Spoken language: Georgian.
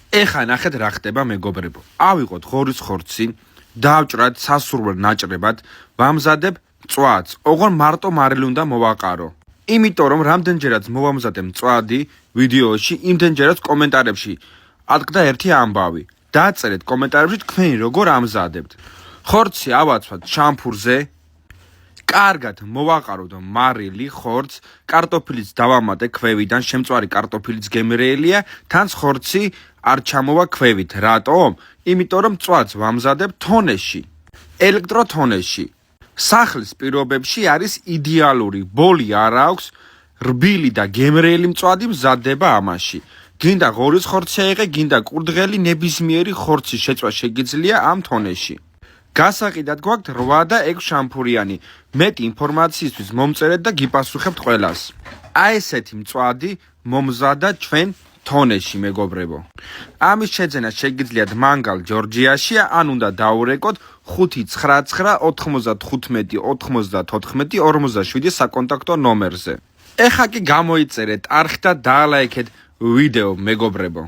ეხა ნახეთ რა ხდება მეგობრებო. ავიღოთ ღორის ხორცი, დავჭრათ სასურველ ნაჭრებად, ვამზადებ მწვადს. ოღონ მარტო მარილი უნდა მოვაყარო. იმიტომ რომ რამდენჯერაც მოვამზადებ მწვადი ვიდეოში, იმდენჯერაც კომენტარებში ატკდა ერთი ამბავი. დაწერეთ კომენტარებში თქვენი როგორ ამზადებთ. ხორცი ავაცვათ შამფურზე. კარგად მოვაყაროთ მარილი ხორცს, კარტოფილიც დავამატე ქვევიდან, შემწვარი კარტოფილიც გემრიელია, თან ხორცი არ ჩამოვა ქვევით. რატომ? იმიტომ რომ მწვადს ვამზადებ თონეში, ელექტროთონეში. სახლის პირობებში არის იდეალური, ბოლი არ აქვს, რბილი და გემრიელი მწვადი მზადდება ამაში. გინდა ღორის ხორცი აიღე, გინდა კურდღელი, ნებისმიერი ხორცის შეწვა შეგიძლია ამ თონეში. გასაყიდად გვაქვთ 8 და 6 შამფურიანი. მეტი ინფორმაციისთვის მომწერეთ და გიპასუხებთ ყველას. აი ესეთი მწვადი მომზადა ჩვენ თონეში მეგობრებო. ამის შეძენა შეგიძლიათ მანგალ ჯორჯიაში, ან უნდა დაურეკოთ 599 95 94 47 საკონტაქტო ნომერზე. ეხა კი გამოიწერეთ არხი და დაალაიქეთ ვიდეო მეგობრებო.